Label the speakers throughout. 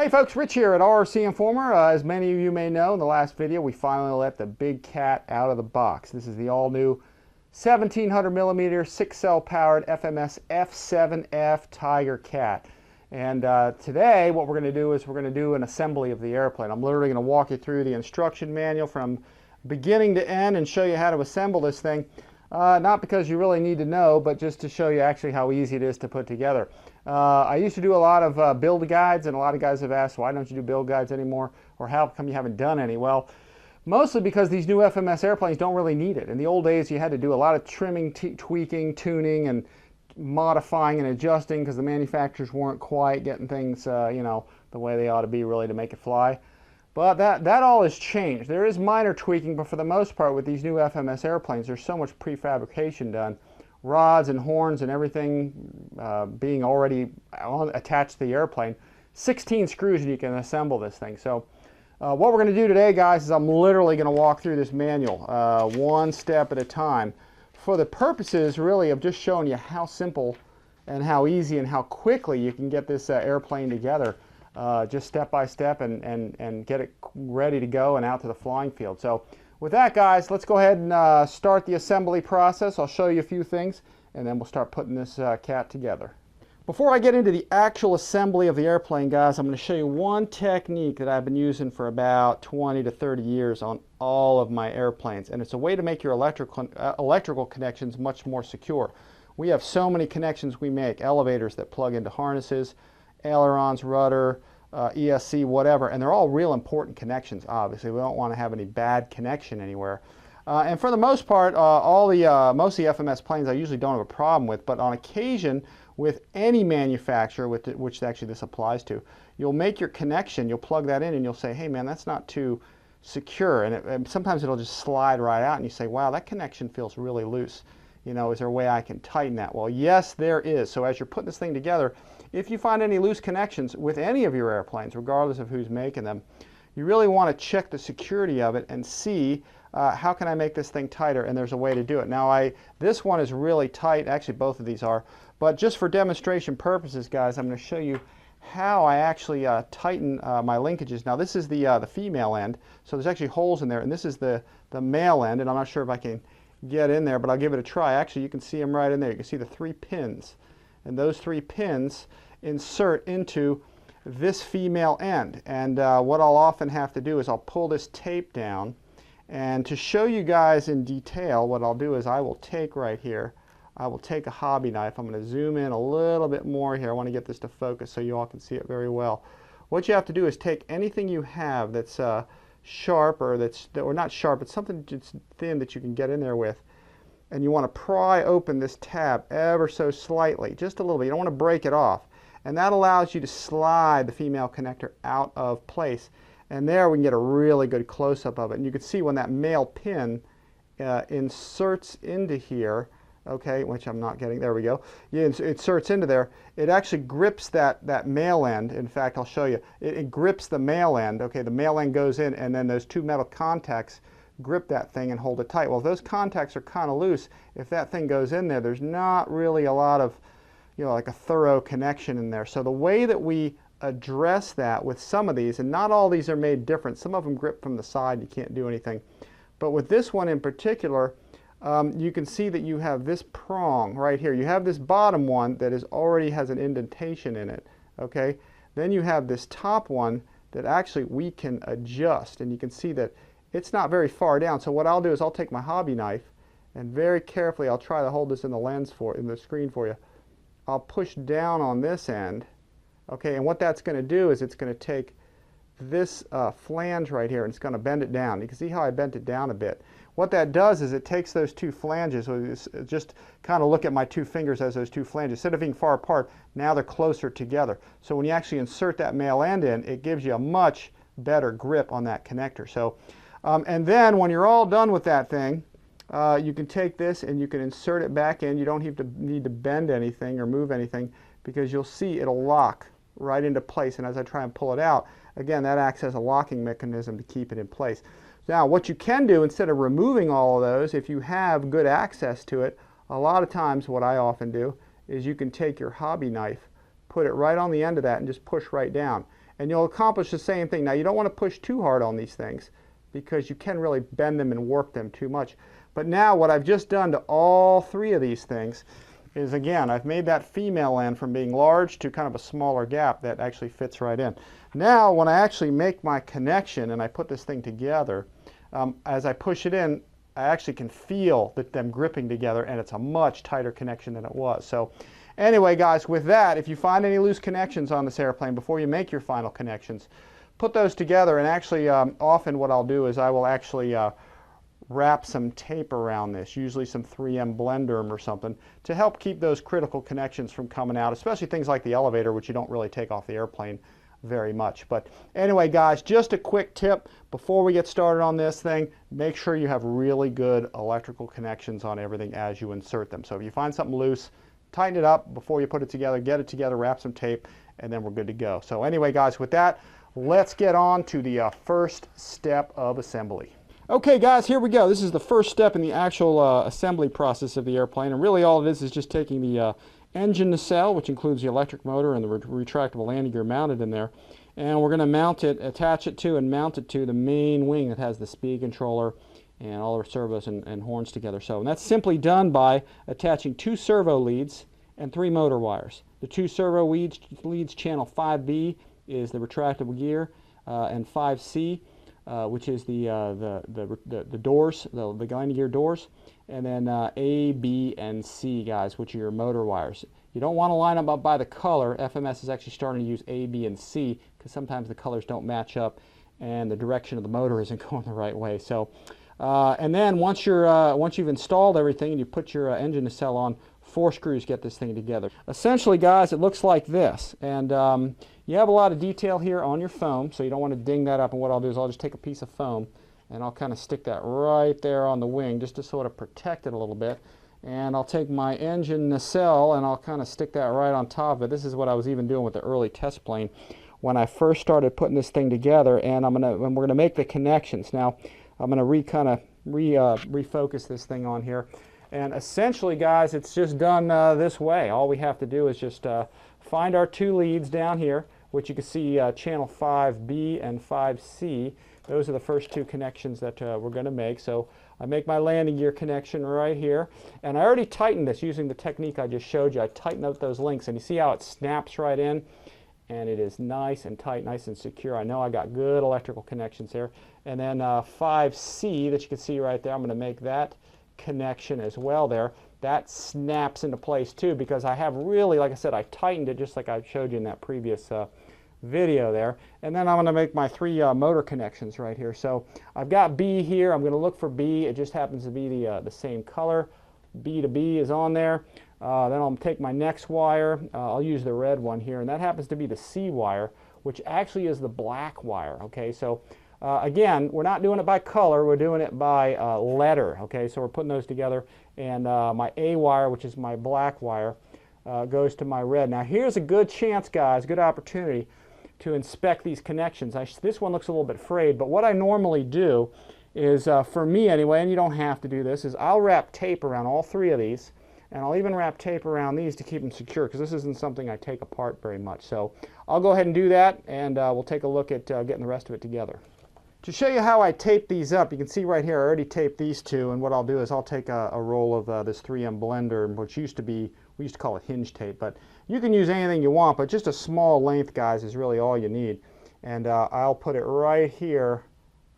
Speaker 1: Hey folks, Rich here at RCINFORMER. As many of you may know, in the last video we finally let the big cat out of the box. This is the all-new 1700mm 6-cell powered FMS F7F Tigercat. And today what we're going to do is we're going to do an assembly of the airplane. I'm literally going to walk you through the instruction manual from beginning to end and show you how to assemble this thing. Not because you really need to know, but just to show you actually how easy it is to put together. I used to do a lot of build guides, and a lot of guys have asked, why don't you do build guides anymore, or how come you haven't done any? Well, mostly because these new FMS airplanes don't really need it. In the old days, you had to do a lot of trimming, tweaking, tuning, and modifying and adjusting because the manufacturers weren't quite getting things, you know, the way they ought to be really to make it fly. But that all has changed. There is minor tweaking, but for the most part with these new FMS airplanes, there's so much prefabrication done. Rods and horns and everything being already attached to the airplane. 16 screws and you can assemble this thing. So what we're going to do today, guys, is I'm literally going to walk through this manual one step at a time for the purposes really of just showing you how simple and how easy and how quickly you can get this airplane together. Just step by step and get it ready to go and out to the flying field. So with that, guys, let's go ahead and start the assembly process. I'll show you a few things and then we'll start putting this cat together. Before I get into the actual assembly of the airplane, guys, I'm going to show you one technique that I've been using for about 20 to 30 years on all of my airplanes, and it's a way to make your electrical connections much more secure. We have so many connections we make, elevators that plug into harnesses, ailerons, rudder, ESC, whatever, and they're all real important connections. Obviously, we don't want to have any bad connection anywhere. And for the most part, most of the FMS planes I usually don't have a problem with, but on occasion, with any manufacturer, which actually this applies to, you'll make your connection, you'll plug that in, and you'll say, hey man, that's not too secure, and sometimes it'll just slide right out, and you say, wow, that connection feels really loose. You know, is there a way I can tighten that? Well, yes, there is. So as you're putting this thing together, if you find any loose connections with any of your airplanes, regardless of who's making them, you really want to check the security of it and see how can I make this thing tighter, and there's a way to do it. Now, this one is really tight. Actually, both of these are. But just for demonstration purposes, guys, I'm going to show you how I actually tighten my linkages. Now, this is the female end, so there's actually holes in there, and this is the male end, and I'm not sure if I can get in there, but I'll give it a try. Actually, you can see them right in there. You can see the 3 pins, and those 3 pins insert into this female end. And what I'll often have to do is I'll pull this tape down, and to show you guys in detail, what I'll do is I will take right here, I will take a hobby knife. I'm going to zoom in a little bit more here. I want to get this to focus so you all can see it very well. What you have to do is take anything you have that's sharp, or not sharp, but something just thin that you can get in there with, and you want to pry open this tab ever so slightly, just a little bit. You don't want to break it off, and that allows you to slide the female connector out of place, and there we can get a really good close-up of it. And you can see when that male pin inserts into here, okay, which I'm not getting, there we go. It inserts into there. It actually grips that male end. In fact, I'll show you. It grips the male end. Okay, the male end goes in, and then those 2 metal contacts grip that thing and hold it tight. Well, if those contacts are kind of loose, if that thing goes in there, there's not really a lot of, you know, like a thorough connection in there. So the way that we address that with some of these, and not all these are made different. Some of them grip from the side, you can't do anything. But with this one in particular, you can see that you have this prong right here. You have this bottom one that already has an indentation in it, okay? Then you have this top one that actually we can adjust, and you can see that it's not very far down. So what I'll do is I'll take my hobby knife, and very carefully I'll try to hold this in the screen for you. I'll push down on this end, okay? And what that's going to do is it's going to take this flange right here, and it's going to bend it down. You can see how I bent it down a bit. What that does is it takes those 2 flanges, so just kind of look at my 2 fingers as those 2 flanges. Instead of being far apart, now they're closer together. So when you actually insert that male end in, it gives you a much better grip on that connector. So, and then when you're all done with that thing, you can take this and you can insert it back in. You don't need to bend anything or move anything, because you'll see it'll lock right into place. And as I try and pull it out, again, that acts as a locking mechanism to keep it in place. Now, what you can do, instead of removing all of those, if you have good access to it, a lot of times what I often do is you can take your hobby knife, put it right on the end of that, and just push right down. and you'll accomplish the same thing. Now, you don't want to push too hard on these things because you can really bend them and warp them too much. But now what I've just done to all three of these things is, again, I've made that female end from being large to kind of a smaller gap that actually fits right in. Now, when I actually make my connection and I put this thing together, as I push it in, I actually can feel them gripping together, and it's a much tighter connection than it was. So anyway, guys, with that, if you find any loose connections on this airplane before you make your final connections, put those together. And actually, often what I'll do is I will actually wrap some tape around this, usually some 3M Blenderm or something, to help keep those critical connections from coming out, especially things like the elevator, which you don't really take off the airplane very much. But anyway, guys, just a quick tip before we get started on this thing: make sure you have really good electrical connections on everything as you insert them. So if you find something loose, tighten it up before you put it together, get it together, wrap some tape, and then we're good to go. So anyway, guys, with that, let's get on to the first step of assembly. Okay, guys, here we go. This is the first step in the actual assembly process of the airplane, and really all it is just taking the engine nacelle, which includes the electric motor and the retractable landing gear mounted in there, and we're going to mount it, attach it to and mount it to the main wing that has the speed controller and all our servos and horns together. So, and that's simply done by attaching 2 servo leads and 3 motor wires. The 2 servo leads, channel 5B is the retractable gear, and 5C, which is the doors, the landing gear doors, and then A, B, and C, guys, which are your motor wires. You don't want to line them up by the color. FMS is actually starting to use A, B, and C because sometimes the colors don't match up and the direction of the motor isn't going the right way. So, and then once you've installed everything and you put your engine nacelle on, 4 screws get this thing together. Essentially, guys, it looks like this, and you have a lot of detail here on your foam, so you don't want to ding that up. And what I'll do is I'll just take a piece of foam and I'll kind of stick that right there on the wing just to sort of protect it a little bit. And I'll take my engine nacelle and I'll kind of stick that right on top of it. This is what I was even doing with the early test plane when I first started putting this thing together, and we're gonna make the connections. Now I'm gonna refocus this thing on here. And essentially, guys, it's just done this way. All we have to do is just find our 2 leads down here, which you can see channel 5B and 5C. Those are the first 2 connections that we're going to make. So I make my landing gear connection right here. And I already tightened this using the technique I just showed you. I tightened out those links, and you see how it snaps right in? And it is nice and tight, nice and secure. I know I got good electrical connections there. And then 5C that you can see right there, I'm going to make that connection as well there. That snaps into place too because I have really, like I said, I tightened it just like I showed you in that previous video there. And then I'm going to make my 3 motor connections right here. So I've got B here. I'm going to look for B. It just happens to be the same color. B to B is on there. Then I'll take my next wire. I'll use the red one here, and that happens to be the C wire, which actually is the black wire. Okay, so again, we're not doing it by color, we're doing it by letter. Okay, so we're putting those together, and my A wire, which is my black wire, goes to my red. Now here's a good chance, guys, good opportunity to inspect these connections. This one looks a little bit frayed, but what I normally do is, for me anyway, and you don't have to do this, is I'll wrap tape around all 3 of these, and I'll even wrap tape around these to keep them secure, because this isn't something I take apart very much. So I'll go ahead and do that, and we'll take a look at getting the rest of it together. To show you how I tape these up, you can see right here I already taped these 2, and what I'll do is I'll take a roll of this 3M blender, which used to be, we used to call it hinge tape, but you can use anything you want, but just a small length, guys, is really all you need. And I'll put it right here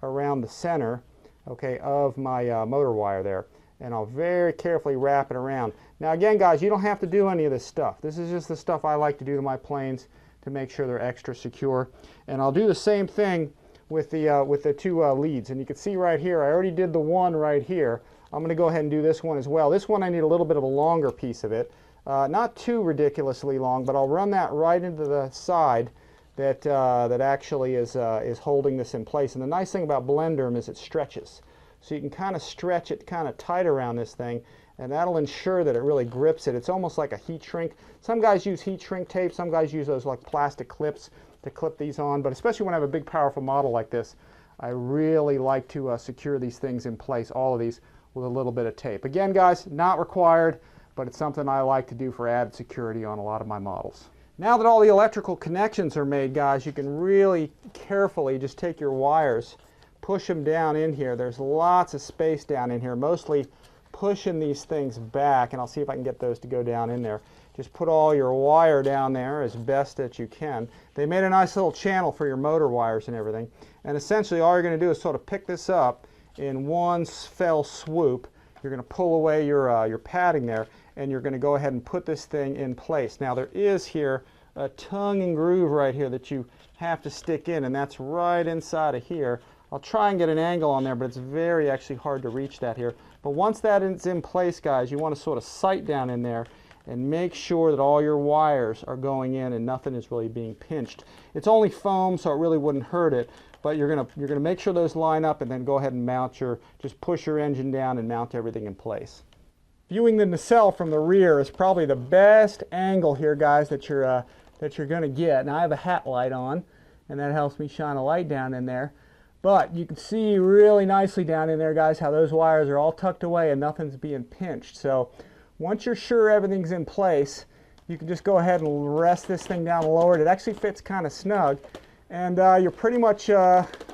Speaker 1: around the center, okay, of my motor wire there, and I'll very carefully wrap it around. Now again, guys, you don't have to do any of this stuff. This is just the stuff I like to do to my planes to make sure they're extra secure. And I'll do the same thing with the 2 leads, and you can see right here I already did the one right here. I'm going to go ahead and do this one as well. This one I need a little bit of a longer piece of it, not too ridiculously long, but I'll run that right into the side that actually is holding this in place. And the nice thing about Blenderm is it stretches, so you can kind of stretch it kind of tight around this thing, and that'll ensure that it really grips it. It's almost like a heat shrink. Some guys use heat shrink tape, some guys use those like plastic clips to clip these on, but especially when I have a big powerful model like this, I really like to secure these things in place, all of these, with a little bit of tape. Again, guys, not required, but it's something I like to do for added security on a lot of my models. Now that all the electrical connections are made, guys, you can really carefully just take your wires, push them down in here. There's lots of space down in here, mostly pushing these things back, and I'll see if I can get those to go down in there. Just put all your wire down there as best that you can. They made a nice little channel for your motor wires and everything. And essentially all you're going to do is sort of pick this up in one fell swoop. You're going to pull away your padding there, and you're going to go ahead and put this thing in place. Now there is here a tongue and groove right here that you have to stick in, and that's right inside of here. I'll try and get an angle on there, but it's very actually hard to reach that here. But once that is in place, guys, you want to sort of sight down in there and make sure that all your wires are going in and nothing is really being pinched. It's only foam, so it really wouldn't hurt it, but you're gonna make sure those line up, and then go ahead and mount just push your engine down and mount everything in place. Viewing the nacelle from the rear is probably the best angle here, guys, that you're gonna get. Now I have a hat light on, and that helps me shine a light down in there. But you can see really nicely down in there, guys, how those wires are all tucked away and nothing's being pinched. So once you're sure everything's in place, you can just go ahead and rest this thing down and lower it. It actually fits kind of snug. And you're pretty much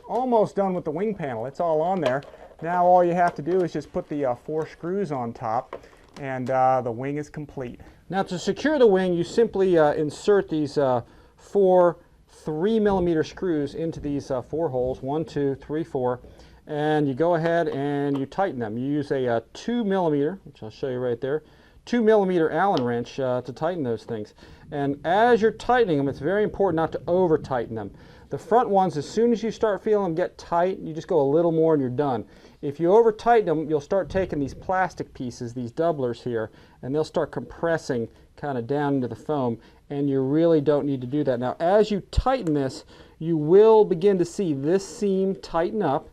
Speaker 1: almost done with the wing panel. It's all on there. Now all you have to do is just put the 4 screws on top, and the wing is complete. Now to secure the wing, you simply insert these 4 3mm screws into these 4 holes, 1, 2, 3, 4, and you go ahead and you tighten them. You use a 2mm, which I'll show you right there, 2mm Allen wrench to tighten those things. And as you're tightening them, it's very important not to over tighten them. The front ones, as soon as you start feeling them get tight, you just go a little more and you're done. If you over tighten them, you'll start taking these plastic pieces, these doublers here, and they'll start compressing kind of down into the foam, and you really don't need to do that. Now as you tighten this, you will begin to see this seam tighten up,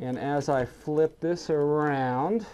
Speaker 1: and as I flip this around,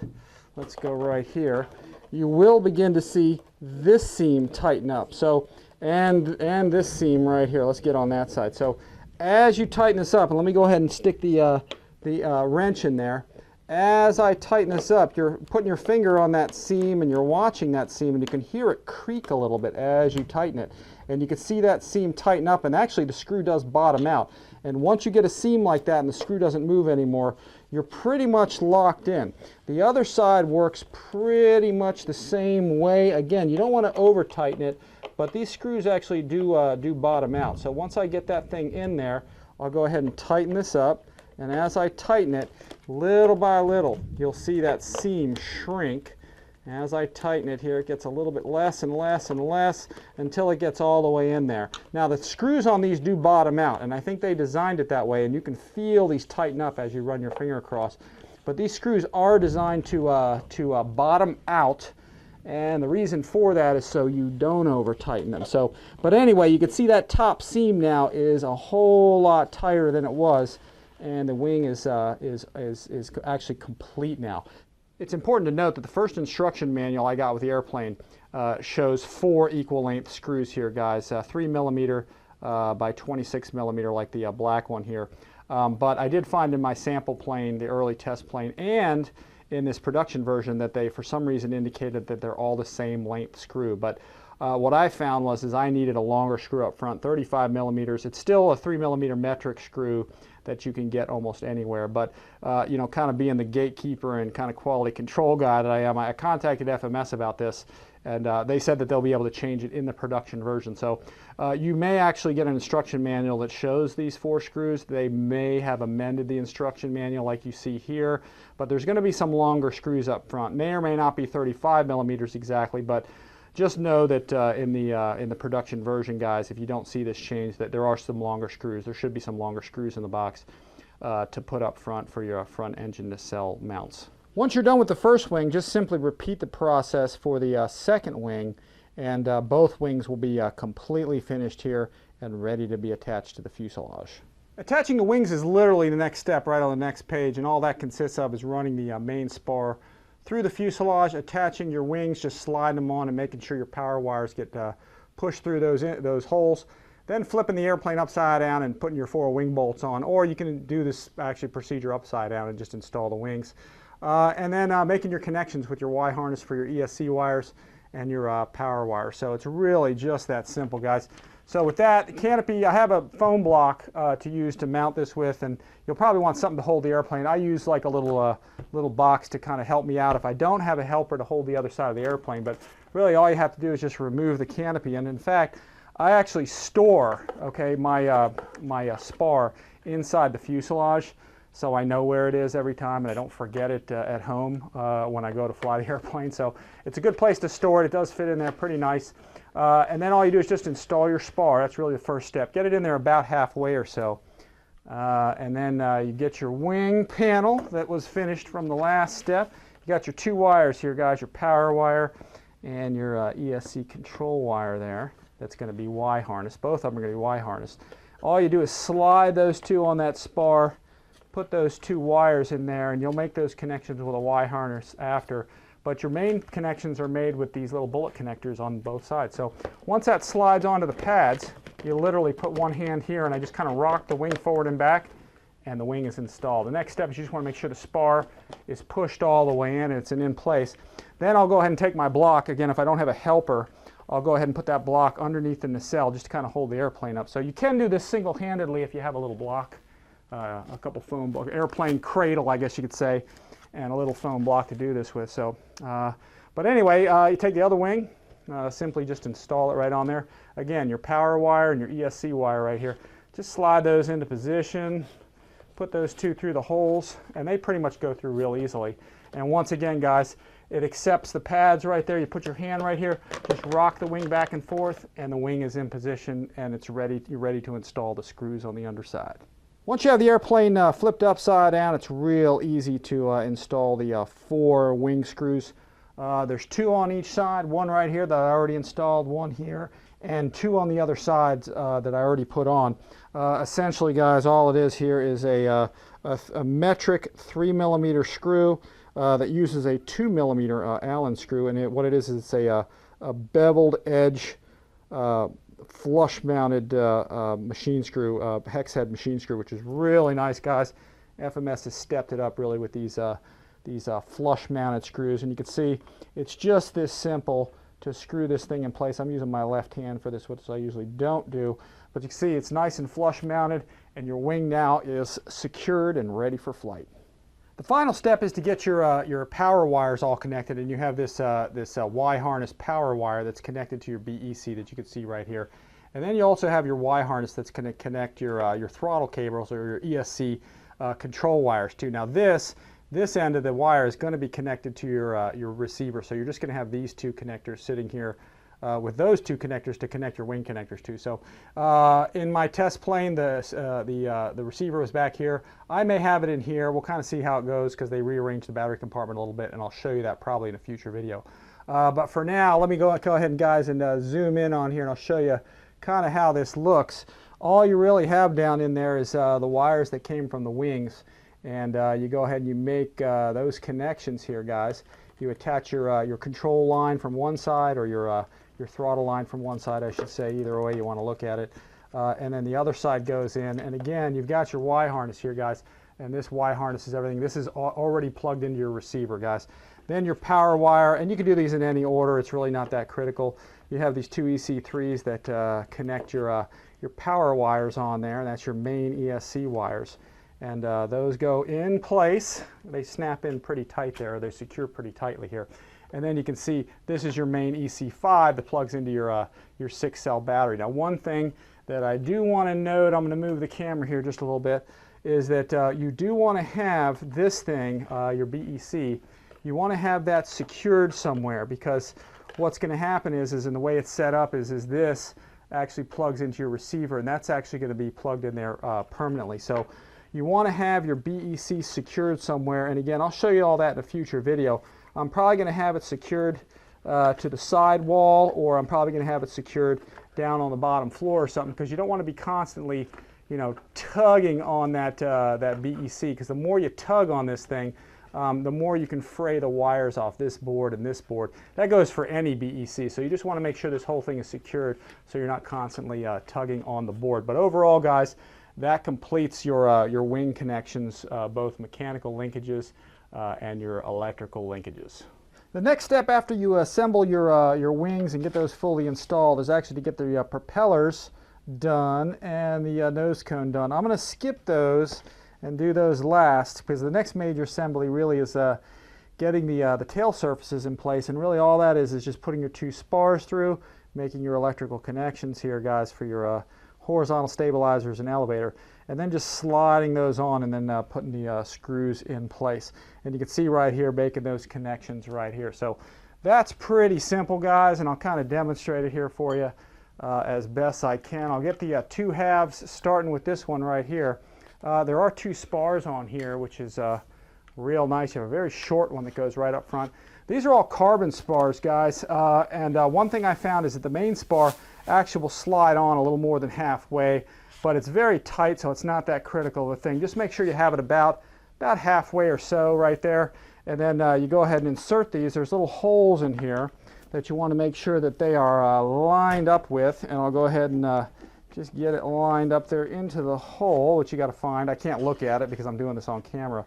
Speaker 1: let's go right here, you will begin to see this seam tighten up. So, and this seam right here, let's get on that side. So as you tighten this up, and let me go ahead and stick the wrench in there. As I tighten this up, you're putting your finger on that seam and you're watching that seam, and you can hear it creak a little bit as you tighten it. And you can see that seam tighten up, and actually the screw does bottom out. And once you get a seam like that and the screw doesn't move anymore, you're pretty much locked in. The other side works pretty much the same way. Again, you don't want to over tighten it, but these screws actually do bottom out. So once I get that thing in there, I'll go ahead and tighten this up. And as I tighten it, little by little, you'll see that seam shrink. As I tighten it here, it gets a little bit less and less and less until it gets all the way in there. Now the screws on these do bottom out, and I think they designed it that way, and you can feel these tighten up as you run your finger across. But these screws are designed to bottom out, and the reason for that is so you don't over tighten them. So, but anyway, you can see that top seam now is a whole lot tighter than it was, and the wing is actually complete now. It's important to note that the first instruction manual I got with the airplane shows 4 equal length screws here, guys, 3mm by 26mm like the black one here. But I did find in my sample plane, the early test plane, and in this production version that they for some reason indicated that they're all the same length screw. But what I found was I needed a longer screw up front, 35mm. It's still a 3mm metric screw that you can get almost anywhere. But you know, kind of being the gatekeeper and kind of quality control guy that I am, I contacted FMS about this, and they said that they'll be able to change it in the production version. So you may actually get an instruction manual that shows these 4 screws. They may have amended the instruction manual like you see here, but there's going to be some longer screws up front. May or may not be 35mm exactly, but just know that in the production version, guys, if you don't see this change, that there are some longer screws. There should be some longer screws in the box to put up front for your front engine nacelle mounts. Once you're done with the first wing, just simply repeat the process for the second wing, and both wings will be completely finished here and ready to be attached to the fuselage. Attaching the wings is literally the next step right on the next page, and all that consists of is running the main spar through the fuselage, attaching your wings, just sliding them on and making sure your power wires get pushed through those holes. Then flipping the airplane upside down and putting your 4 wing bolts on, or you can do this actually procedure upside down and just install the wings. And then making your connections with your Y harness for your ESC wires, and your power wire. So it's really just that simple, guys. So with that canopy, I have a foam block to use to mount this with, and you'll probably want something to hold the airplane. I use like a little box to kind of help me out if I don't have a helper to hold the other side of the airplane. But really all you have to do is just remove the canopy. And in fact, I actually store, okay, my spar inside the fuselage, so I know where it is every time and I don't forget it at home when I go to fly the airplane. So it's a good place to store it. It does fit in there pretty nice. And then all you do is just install your spar. That's really the first step. Get it in there about halfway or so. And then you get your wing panel that was finished from the last step. You got your two wires here, guys, your power wire and your ESC control wire there. That's going to be Y harness. Both of them are going to be Y harness. All you do is slide those two on that spar, put those two wires in there, and you'll make those connections with a Y harness after. But your main connections are made with these little bullet connectors on both sides. So once that slides onto the pads, you literally put one hand here and I just kind of rock the wing forward and back, and the wing is installed. The next step is you just want to make sure the spar is pushed all the way in and it's in place. Then I'll go ahead and take my block. Again, if I don't have a helper, I'll go ahead and put that block underneath the nacelle just to kind of hold the airplane up. So you can do this single-handedly if you have a little block, a couple foam block, airplane cradle, I guess you could say, and a little foam block to do this with. So, but anyway, you take the other wing, simply just install it right on there. Again, your power wire and your ESC wire right here. Just slide those into position, put those two through the holes, and they pretty much go through real easily. And once again, guys, it accepts the pads right there. You put your hand right here, just rock the wing back and forth, and the wing is in position, and it's ready. You're ready to install the screws on the underside. Once you have the airplane flipped upside down, it's real easy to install the 4 wing screws. There's 2 on each side, one right here that I already installed, one here, and 2 on the other sides that I already put on. Essentially, guys, all it is here is a metric 3mm screw that uses a 2mm Allen screw, and what it is it's a beveled edge flush mounted machine screw, hex head machine screw, which is really nice, guys. FMS has stepped it up really with these flush mounted screws, and you can see it's just this simple to screw this thing in place. I'm using my left hand for this, which I usually don't do, but you can see it's nice and flush mounted, and your wing now is secured and ready for flight. The final step is to get your power wires all connected, and you have this Y harness power wire that's connected to your BEC that you can see right here. And then you also have your Y harness that's going to connect your throttle cables or your ESC control wires too. Now this end of the wire is going to be connected to your receiver, so you're just going to have these 2 connectors sitting here with those 2 connectors to connect your wing connectors too. So in my test plane, the receiver was back here. I may have it in here. We'll kind of see how it goes because they rearranged the battery compartment a little bit, and I'll show you that probably in a future video. But for now, let me go ahead, guys, and zoom in on here, and I'll show you kind of how this looks. All you really have down in there is the wires that came from the wings, and you go ahead and you make those connections here, guys. You attach your control line from one side, or your throttle line from one side, I should say, either way you want to look at it. And then the other side goes in, and again, you've got your Y harness here, guys, and this Y harness is everything. This is already plugged into your receiver, guys. Then your power wire, and you can do these in any order. It's really not that critical. You have these 2 EC3s that connect your power wires on there, and that's your main ESC wires. And those go in place. They snap in pretty tight there. They secure pretty tightly here. And then you can see this is your main EC5 that plugs into your 6-cell battery. Now, one thing that I do want to note, I'm going to move the camera here just a little bit, is that you do want to have this thing, your BEC, you want to have that secured somewhere, because what's going to happen is in the way it's set up is this actually plugs into your receiver, and that's actually going to be plugged in there permanently. So you want to have your BEC secured somewhere, and again, I'll show you all that in a future video. I'm probably going to have it secured to the side wall, or I'm probably going to have it secured down on the bottom floor or something, because you don't want to be constantly, you know, tugging on that BEC, because the more you tug on this thing, the more you can fray the wires off this board and this board. That goes for any BEC, so you just want to make sure this whole thing is secured so you're not constantly tugging on the board. But overall, guys, that completes your wing connections, both mechanical linkages and your electrical linkages. The next step after you assemble your wings and get those fully installed is actually to get the propellers done and the nose cone done. I'm going to skip those and do those last because the next major assembly really is getting the tail surfaces in place, and really all that is just putting your two spars through, making your electrical connections here, guys, for your horizontal stabilizers and elevator, and then just sliding those on and then putting the screws in place. And you can see right here making those connections right here. So that's pretty simple, guys, and I'll kind of demonstrate it here for you as best I can. I'll get the two halves starting with this one right here. There are two spars on here, which is real nice. You have a very short one that goes right up front. These are all carbon spars, guys, and one thing I found is that the main spar actually will slide on a little more than halfway, but it's very tight, so it's not that critical of a thing. Just make sure you have it about halfway or so right there, and then you go ahead and insert these. There's little holes in here that you want to make sure that they are lined up with, and I'll go ahead and just get it lined up there into the hole, which you got to find. I can't look at it because I'm doing this on camera.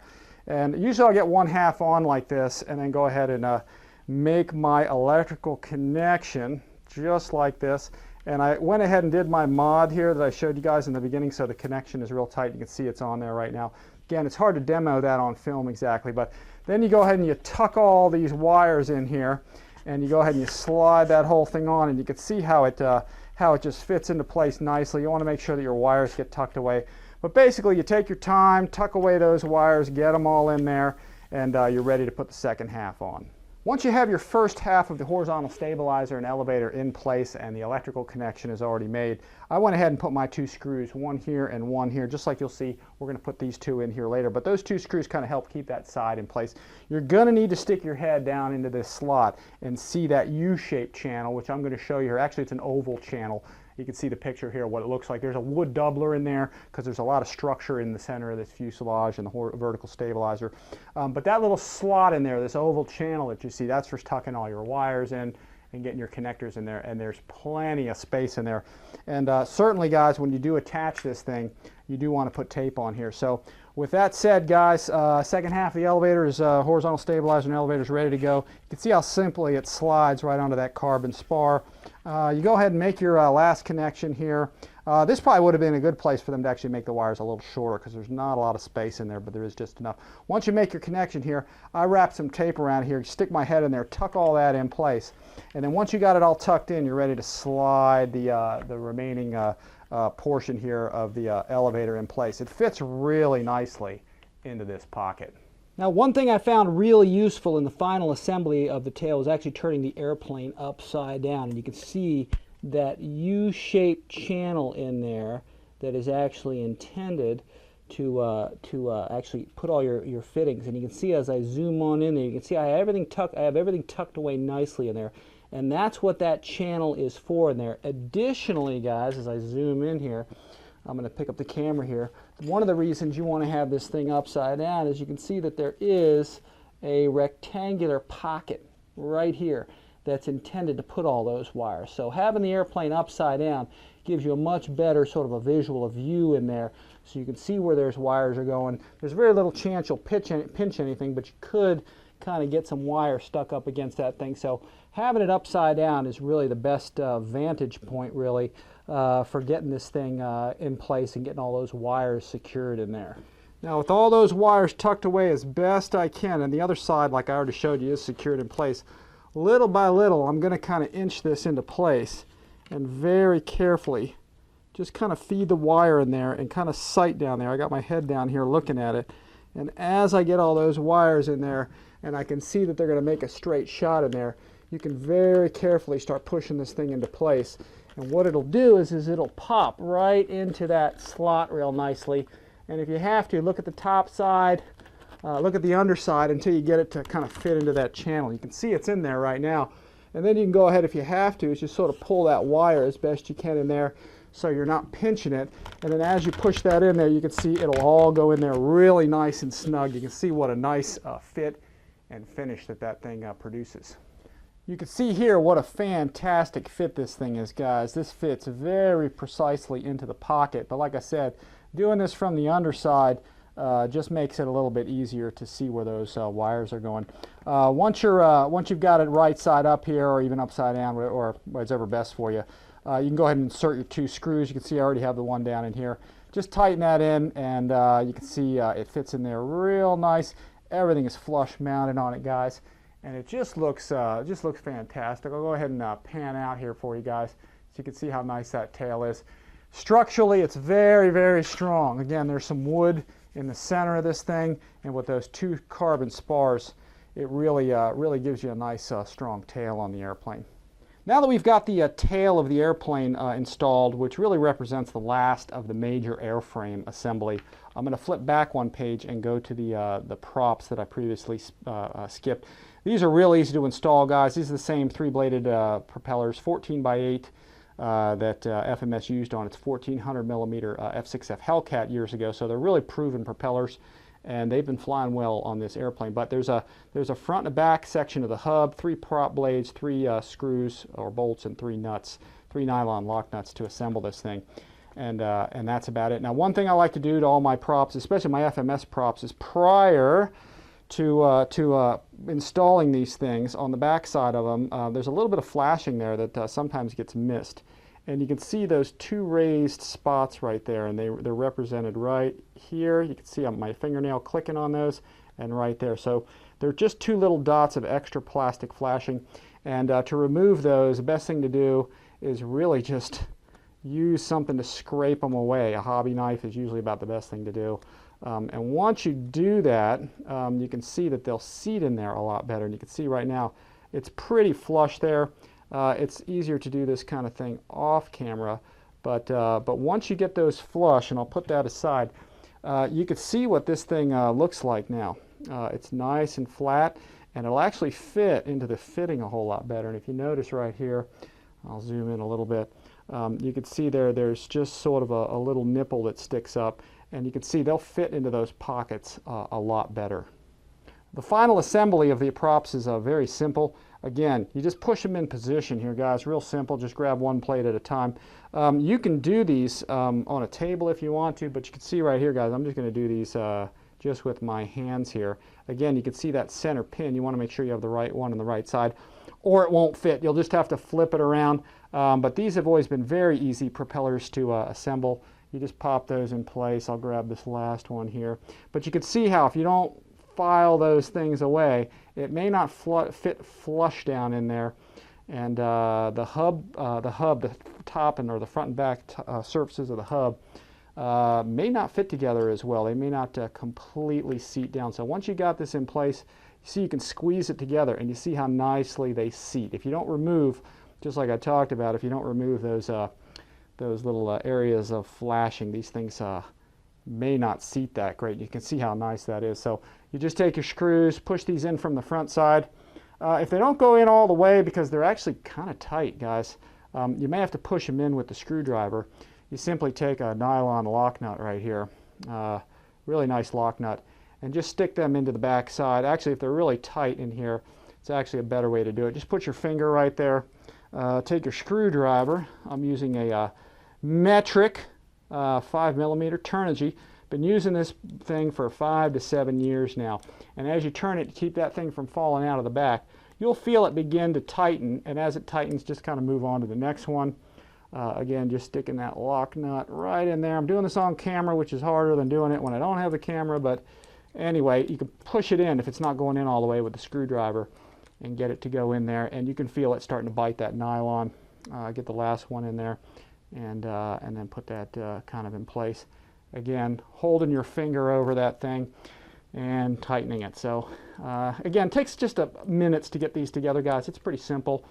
Speaker 1: And usually I'll get one half on like this and then go ahead and make my electrical connection just like this. And I went ahead and did my mod here that I showed you guys in the beginning, so the connection is real tight. You can see it's on there right now. Again, it's hard to demo that on film exactly, but then you go ahead and you tuck all these wires in here, and you go ahead and you slide that whole thing on, and you can see how it just fits into place nicely. You want to make sure that your wires get tucked away. But basically, you take your time, tuck away those wires, get them all in there, and you're ready to put the second half on. Once you have your first half of the horizontal stabilizer and elevator in place and the electrical connection is already made, I went ahead and put my two screws, one here and one here, just like you'll see. We're going to put these two in here later, but those two screws kind of help keep that side in place. You're going to need to stick your head down into this slot and see that U-shaped channel, which I'm going to show you here. Actually, it's an oval channel. You can see the picture here, what it looks like. There's a wood doubler in there because there's a lot of structure in the center of this fuselage and the vertical stabilizer. But that little slot in there, this oval channel that you see, that's for tucking all your wires in and getting your connectors in there, and there's plenty of space in there. And certainly, guys, when you do attach this thing, you do want to put tape on here. So with that said, guys, second half of the elevator is horizontal stabilizer and elevator is ready to go. You can see how simply it slides right onto that carbon spar. You go ahead and make your last connection here. This probably would have been a good place for them to actually make the wires a little shorter because there's not a lot of space in there, but there is just enough. Once you make your connection here, I wrap some tape around here, stick my head in there, tuck all that in place, and then once you got it all tucked in, you're ready to slide the remaining portion here of the elevator in place. It fits really nicely into this pocket. Now, one thing I found really useful in the final assembly of the tail was actually turning the airplane upside down, and you can see that U-shaped channel in there that is actually intended to actually put all your fittings. And you can see as I zoom on in there, you can see I have everything tucked away nicely in there, and that's what that channel is for in there. Additionally, guys, as I zoom in here, I'm going to pick up the camera here. One of the reasons you want to have this thing upside down is you can see that there is a rectangular pocket right here that's intended to put all those wires. So having the airplane upside down gives you a much better sort of a visual view in there, so you can see where those wires are going. There's very little chance you'll pinch anything, but you could kind of get some wire stuck up against that thing. So having it upside down is really the best vantage point, really, for getting this thing in place and getting all those wires secured in there. Now, with all those wires tucked away as best I can, and the other side, like I already showed you, is secured in place, little by little, I'm going to kind of inch this into place and very carefully just kind of feed the wire in there and kind of sight down there. I got my head down here looking at it, and as I get all those wires in there and I can see that they're going to make a straight shot in there, you can very carefully start pushing this thing into place. And what it'll do is it'll pop right into that slot real nicely. And if you have to, look at the top side, look at the underside until you get it to kind of fit into that channel. You can see it's in there right now. And then you can go ahead, if you have to, is just sort of pull that wire as best you can in there so you're not pinching it. And then as you push that in there, you can see it'll all go in there really nice and snug. You can see what a nice fit and finish that thing produces. You can see here what a fantastic fit this thing is, guys. This fits very precisely into the pocket. But like I said, doing this from the underside just makes it a little bit easier to see where those wires are going. Once you've got it right side up here, or even upside down, or whatever best for you, you can go ahead and insert your 2 screws. You can see I already have the one down in here. Just tighten that in, and you can see it fits in there real nice. Everything is flush mounted on it, guys, and it just looks fantastic. I'll go ahead and pan out here for you guys so you can see how nice that tail is. Structurally, it's very, very strong. Again, there's some wood in the center of this thing, and with those 2 carbon spars, it really gives you a nice strong tail on the airplane. Now that we've got the tail of the airplane installed, which really represents the last of the major airframe assembly, I'm going to flip back one page and go to the props that I previously skipped. These are real easy to install, guys. These are the same 3-bladed propellers, 14x8 that FMS used on its 1400 millimeter F6F Hellcat years ago. So they're really proven propellers, and they've been flying well on this airplane. But there's a front and a back section of the hub, 3 prop blades, 3 screws or bolts, and 3 nuts, 3 nylon lock nuts to assemble this thing. And that's about it. Now, one thing I like to do to all my props, especially my FMS props, is prior to installing these things on the back side of them, there's a little bit of flashing there that sometimes gets missed. And you can see those 2 raised spots right there, and they're represented right here. You can see my fingernail clicking on those, and right there. So they're just 2 little dots of extra plastic flashing. And to remove those, the best thing to do is really just use something to scrape them away. A hobby knife is usually about the best thing to do. And once you do that, you can see that they'll seat in there a lot better. And you can see right now, it's pretty flush there. It's easier to do this kind of thing off camera, but once you get those flush, and I'll put that aside, you can see what this thing looks like now. It's nice and flat, and it'll actually fit into the fitting a whole lot better. And if you notice right here, I'll zoom in a little bit, you can see there's just sort of a little nipple that sticks up, and you can see they'll fit into those pockets a lot better. The final assembly of the props is very simple. Again, you just push them in position here, guys. Real simple. Just grab 1 plate at a time. You can do these on a table if you want to, but you can see right here, guys, I'm just going to do these just with my hands here. Again, you can see that center pin. You want to make sure you have the right one on the right side, or it won't fit. You'll just have to flip it around. But these have always been very easy propellers to assemble. You just pop those in place. I'll grab this last one here. But you can see how if you don't file those things away, it may not fit flush down in there, and the top or the front and back surfaces of the hub may not fit together as well. They may not completely seat down. So once you got this in place, you see you can squeeze it together, and you see how nicely they seat. If you don't remove, just like I talked about, if you don't remove those little areas of flashing, these things may not seat that great. You can see how nice that is. So you just take your screws, push these in from the front side. If they don't go in all the way, because they're actually kind of tight, guys, you may have to push them in with the screwdriver. You simply take a nylon lock nut right here, really nice lock nut, and just stick them into the back side. Actually, if they're really tight in here, it's actually a better way to do it. Just put your finger right there, take your screwdriver. I'm using a metric 5mm Turnigy. Been using this thing for 5 to 7 years now, and as you turn it to keep that thing from falling out of the back, you'll feel it begin to tighten, and as it tightens, just kind of move on to the next one. Again, just sticking that lock nut right in there. I'm doing this on camera, which is harder than doing it when I don't have the camera, but anyway, you can push it in if it's not going in all the way with the screwdriver and get it to go in there, and you can feel it starting to bite that nylon. Get the last one in there, and then put that kind of in place. Again, holding your finger over that thing and tightening it. So again, it takes just minutes to get these together, guys. It's pretty simple.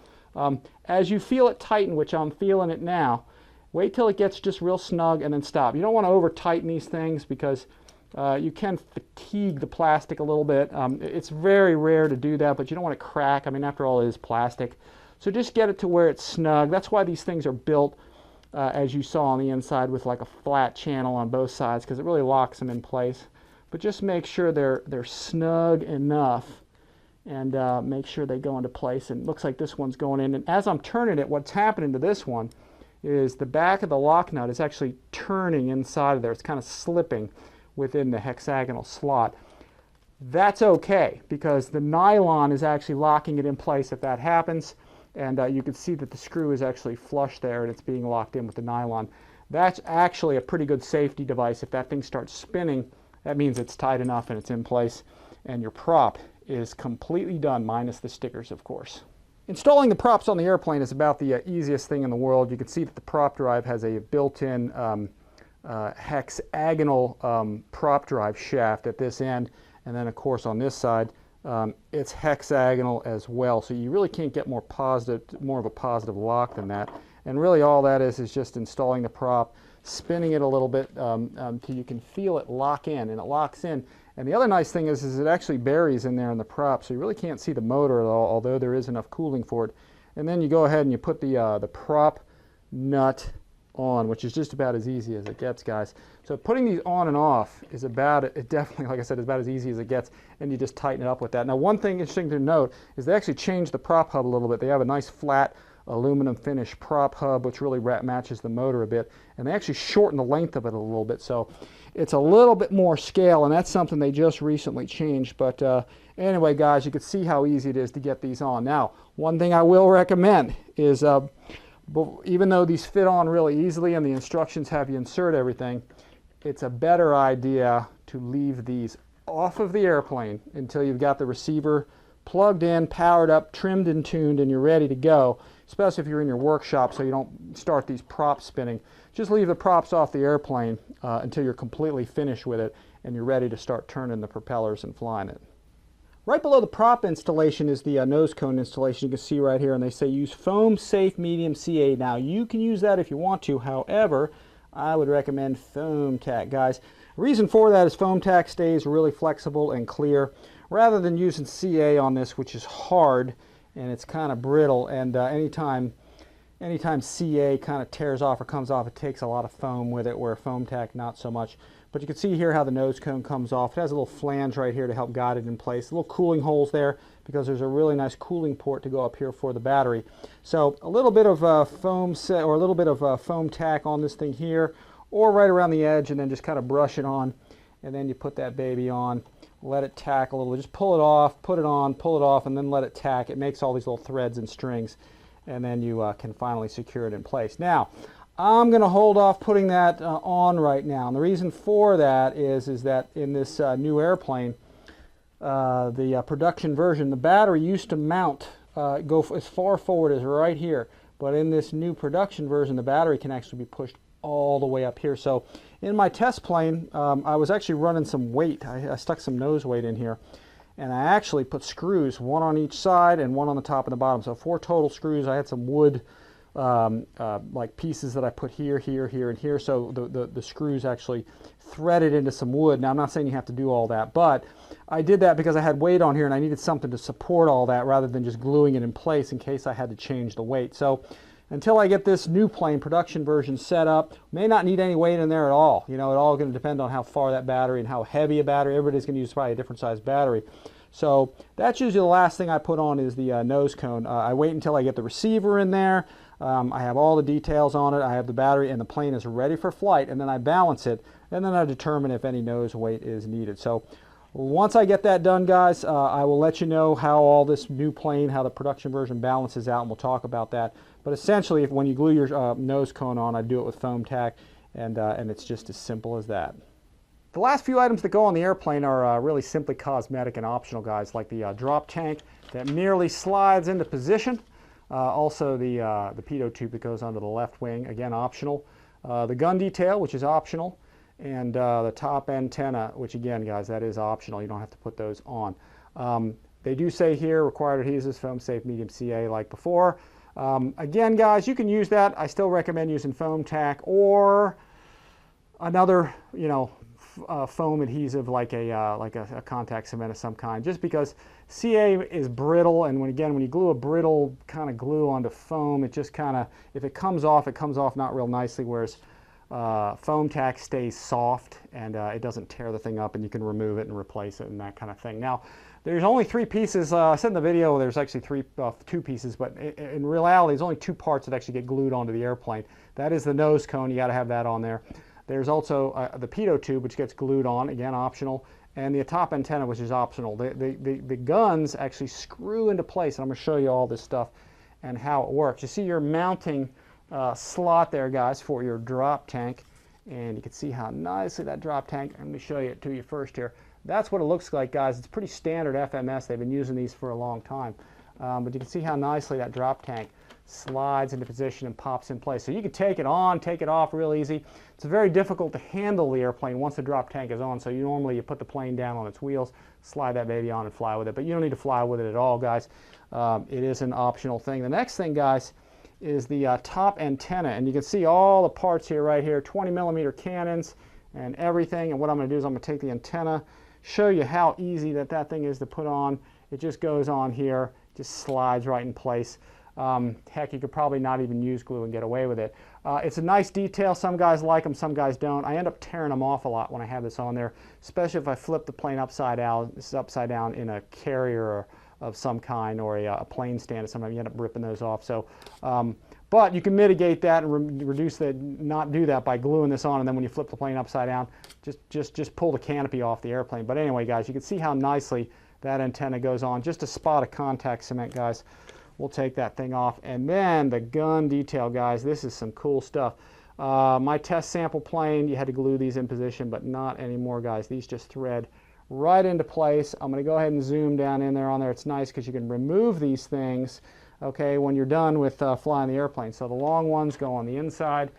Speaker 1: As you feel it tighten, which I'm feeling it now, wait till it gets just real snug and then stop. You don't want to over tighten these things, because you can fatigue the plastic a little bit. It's very rare to do that, but you don't want to crack. I mean, after all, it is plastic. So just get it to where it's snug. That's why these things are built as you saw on the inside, with like a flat channel on both sides, because it really locks them in place. But just make sure they're snug enough, and make sure they go into place. And it looks like this one's going in. And as I'm turning it, what's happening to this one is the back of the lock nut is actually turning inside of there. It's kind of slipping within the hexagonal slot. That's okay, because the nylon is actually locking it in place if that happens, and you can see that the screw is actually flush there and it's being locked in with the nylon. That's actually a pretty good safety device. If that thing starts spinning, that means it's tight enough and it's in place, and your prop is completely done, minus the stickers, of course. Installing the props on the airplane is about the easiest thing in the world. You can see that the prop drive has a built-in hexagonal prop drive shaft at this end, and then of course on this side it's hexagonal as well, so you really can't get more of a positive lock than that. And really all that is just installing the prop, spinning it a little bit till you can feel it lock in, and it locks in. And the other nice thing is it actually buries in there in the prop, so you really can't see the motor at all, although there is enough cooling for it. And then you go ahead and you put the prop nut on, which is just about as easy as it gets, guys. So putting these on and off is definitely, like I said, is about as easy as it gets, and you just tighten it up with that. Now, one thing interesting to note is they actually changed the prop hub a little bit. They have a nice flat aluminum finish prop hub, which really matches the motor a bit, and they actually shorten the length of it a little bit, so it's a little bit more scale, and that's something they just recently changed. But anyway, guys, you can see how easy it is to get these on. Now, one thing I will recommend is even though these fit on really easily and the instructions have you insert everything, it's a better idea to leave these off of the airplane until you've got the receiver plugged in, powered up, trimmed and tuned, and you're ready to go, especially if you're in your workshop, so you don't start these props spinning. Just leave the props off the airplane until you're completely finished with it and you're ready to start turning the propellers and flying it. Right below the prop installation is the nose cone installation. You can see right here, and they say use foam safe medium CA. Now, you can use that if you want to. However, I would recommend foam tack, guys. The reason for that is foam tack stays really flexible and clear, rather than using CA on this, which is hard and it's kind of brittle, and anytime CA kind of tears off or comes off, it takes a lot of foam with it, where foam tack not so much. But you can see here how the nose cone comes off. It has a little flange right here to help guide it in place. Little cooling holes there, because there's a really nice cooling port to go up here for the battery. So a little bit of foam tack on this thing here, or right around the edge, and then just kind of brush it on, and then you put that baby on. Let it tack a little. Just pull it off, put it on, pull it off, and then let it tack. It makes all these little threads and strings, and then you can finally secure it in place. Now, I'm going to hold off putting that on right now, and the reason for that is that in this new airplane, the production version, the battery used to mount, go as far forward as right here, but in this new production version, the battery can actually be pushed all the way up here. So in my test plane, I was actually running some weight. I stuck some nose weight in here, and I actually put screws, one on each side and one on the top and the bottom. So 4 total screws. I had some wood like pieces that I put here, here, here, and here, so the screws actually threaded into some wood. Now, I'm not saying you have to do all that, but I did that because I had weight on here and I needed something to support all that rather than just gluing it in place in case I had to change the weight. So until I get this new plane production version set up, may not need any weight in there at all. You know, it all going to depend on how far that battery and how heavy a battery. Everybody's going to use probably a different size battery. So that's usually the last thing I put on is the nose cone. I wait until I get the receiver in there. I have all the details on it. I have the battery, and the plane is ready for flight, and then I balance it, and then I determine if any nose weight is needed. So once I get that done, guys, I will let you know how all this new plane, how the production version balances out, and we'll talk about that. But essentially, when you glue your nose cone on, I do it with foam tack, and it's just as simple as that. The last few items that go on the airplane are really simply cosmetic and optional, guys, like the drop tank that merely slides into position. Also the pitot tube that goes onto the left wing, again optional. The gun detail, which is optional, and the top antenna, which again, guys, that is optional. You don't have to put those on. They do say here, required adhesives, foam safe, medium CA, like before. Again, guys, you can use that. I still recommend using foam tack or another, you know, foam adhesive like a contact cement of some kind, just because CA is brittle, and when you glue a brittle kind of glue onto foam, it just kind of, if it comes off not real nicely, whereas foam tack stays soft and it doesn't tear the thing up, and you can remove it and replace it and that kind of thing. Now, there's only 3 pieces. I said in the video there's actually 2 pieces, but in reality there's only 2 parts that actually get glued onto the airplane. That is the nose cone. You got to have that on there. There's also the Pitot Tube, which gets glued on, again optional, and the top antenna, which is optional. The guns actually screw into place, and I'm going to show you all this stuff and how it works. You see your mounting slot there, guys, for your drop tank, and you can see how nicely that drop tank, let me show it to you first here. That's what it looks like, guys. It's pretty standard FMS. They've been using these for a long time. But you can see how nicely that drop tank slides into position and pops in place. So you can take it on, take it off real easy. It's very difficult to handle the airplane once the drop tank is on. So you put the plane down on its wheels, slide that baby on and fly with it. But you don't need to fly with it at all, guys. It is an optional thing. The next thing, guys, is the top antenna. And you can see all the parts here, right here, 20mm cannons and everything. And what I'm going to do is I'm going to take the antenna, show you how easy that thing is to put on. It just goes on here, just slides right in place. Heck, you could probably not even use glue and get away with it. It's a nice detail. Some guys like them, some guys don't. I end up tearing them off a lot when I have this on there, especially if I flip the plane upside down. This is upside down in a carrier of some kind, or a plane stand. Sometimes you end up ripping those off. So, but you can mitigate that and not do that by gluing this on, and then when you flip the plane upside down, just pull the canopy off the airplane. But anyway, guys, you can see how nicely that antenna goes on. Just a spot of contact cement, guys. We'll take that thing off. And then the gun detail, guys. This is some cool stuff. My test sample plane, you had to glue these in position, but not anymore, guys. These just thread right into place. I'm going to go ahead and zoom down in there on there. It's nice because you can remove these things, okay, when you're done with flying the airplane. So the long ones go on the inside.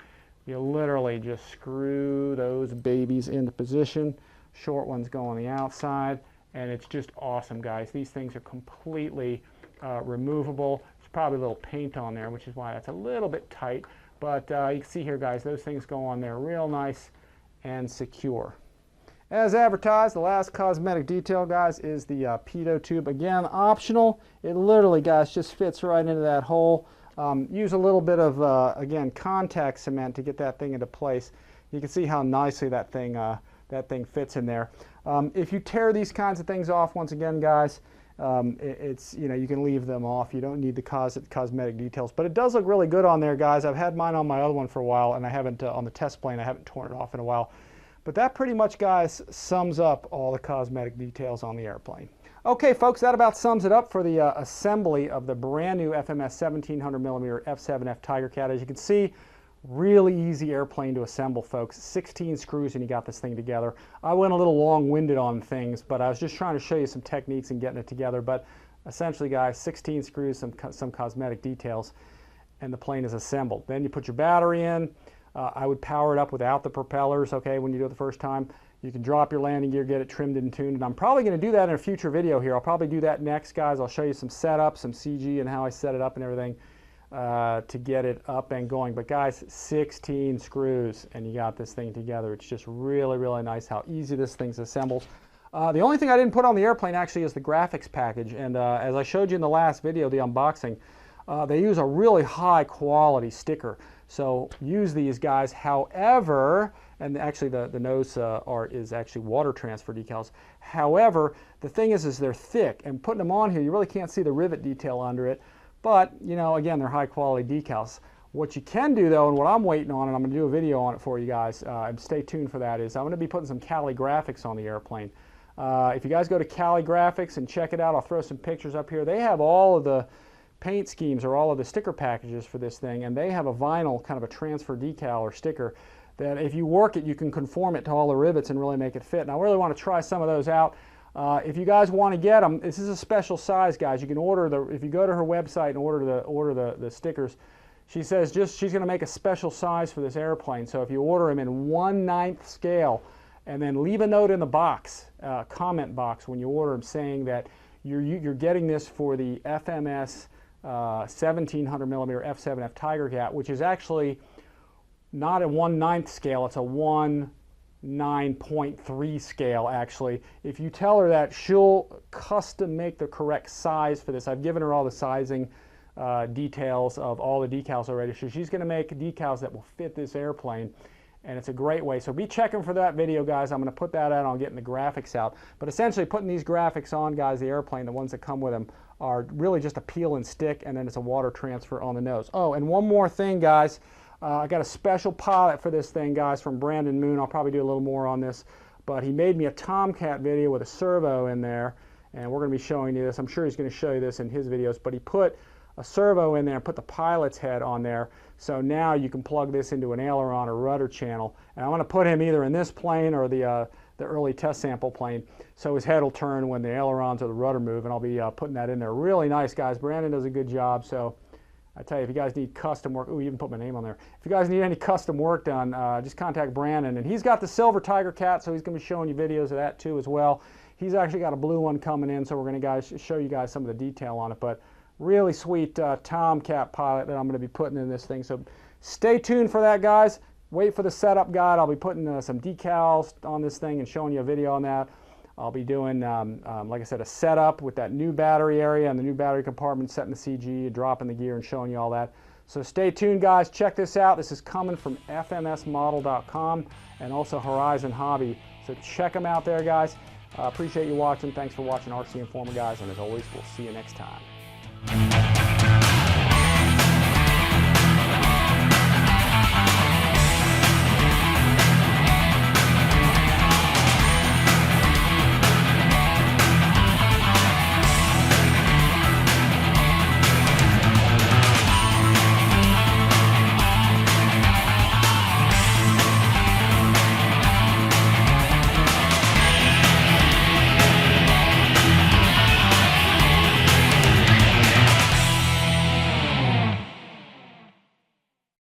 Speaker 1: You literally just screw those babies into position. Short ones go on the outside. And it's just awesome, guys. These things are completely removable. There's probably a little paint on there, which is why that's a little bit tight. But you can see here, guys, those things go on there real nice and secure. As advertised, the last cosmetic detail, guys, is the Pitot Tube. Again, optional. It literally, guys, just fits right into that hole. Use a little bit of, again, contact cement to get that thing into place. You can see how nicely that thing fits in there. If you tear these kinds of things off, once again, guys, it's, you know, you can leave them off. You don't need the cosmetic details, but it does look really good on there, guys. I've had mine on my other one for a while, and I haven't on the test plane. I haven't torn it off in a while. But that pretty much, guys, sums up all the cosmetic details on the airplane. Okay, folks, that about sums it up for the assembly of the brand new FMS 1700mm F7F Tigercat. As you can see, really easy airplane to assemble, folks. 16 screws and you got this thing together. I went a little long-winded on things, but I was just trying to show you some techniques in getting it together. But essentially, guys, 16 screws, some cosmetic details, and the plane is assembled. Then you put your battery in. I would power it up without the propellers, okay, when you do it the first time. You can drop your landing gear, get it trimmed and tuned, and I'm probably going to do that in a future video here. I'll probably do that next, guys. I'll show you some setup, some CG, and how I set it up and everything to get it up and going. But guys, 16 screws, and you got this thing together. It's just really, really nice how easy this thing's assembled. The only thing I didn't put on the airplane actually is the graphics package, and as I showed you in the last video, the unboxing, they use a really high quality sticker. So use these, guys. However, and actually the nose art is actually water transfer decals. However, the thing is they're thick, and putting them on here, you really can't see the rivet detail under it. But, you know, again, they're high quality decals. What you can do, though, and what I'm waiting on, and I'm going to do a video on it for you guys, and stay tuned for that, is I'm going to be putting some Cali graphics on the airplane. If you guys go to Cali Graphics and check it out, I'll throw some pictures up here. They have all of the paint schemes or all of the sticker packages for this thing, and they have a vinyl kind of a transfer decal or sticker that if you work it, you can conform it to all the rivets and really make it fit. And I really want to try some of those out. If you guys want to get them, this is a special size, guys. You can order if you go to her website and order the stickers, she says she's going to make a special size for this airplane. So if you order them in 1/9 scale, and then leave a note in the box, comment box, when you order them, saying that you're getting this for the FMS 1700mm F7F Tigercat, which is actually not a 1/9 scale, it's a 1/9.3 scale, actually. If you tell her that, she'll custom make the correct size for this. I've given her all the sizing details of all the decals already, so she's going to make decals that will fit this airplane, and it's a great way. So be checking for that video, guys. I'm going to put that out on getting the graphics out. But essentially, putting these graphics on, guys, the airplane, the ones that come with them, are really just a peel and stick, and then it's a water transfer on the nose. Oh, and one more thing, guys. I got a special pilot for this thing, guys, from Brandon Moon. I'll probably do a little more on this, but he made me a Tomcat video with a servo in there, and we're going to be showing you this. I'm sure he's going to show you this in his videos, but he put a servo in there and put the pilot's head on there, so now you can plug this into an aileron or rudder channel, and I'm going to put him either in this plane or the early test sample plane, so his head will turn when the ailerons or the rudder move, and I'll be putting that in there. Really nice, guys. Brandon does a good job, so I tell you, if you guys need custom work, ooh, you even put my name on there. If you guys need any custom work done, just contact Brandon. And he's got the silver Tigercat, so he's going to be showing you videos of that too as well. He's actually got a blue one coming in, so we're going to show you guys some of the detail on it. But really sweet Tomcat pilot that I'm going to be putting in this thing. So stay tuned for that, guys. Wait for the setup guide. I'll be putting some decals on this thing and showing you a video on that. I'll be doing, like I said, a setup with that new battery area and the new battery compartment, setting the CG, dropping the gear, and showing you all that. So stay tuned, guys. Check this out. This is coming from FMSModel.com and also Horizon Hobby. So check them out there, guys. Appreciate you watching. Thanks for watching RC Informer, guys. And as always, we'll see you next time.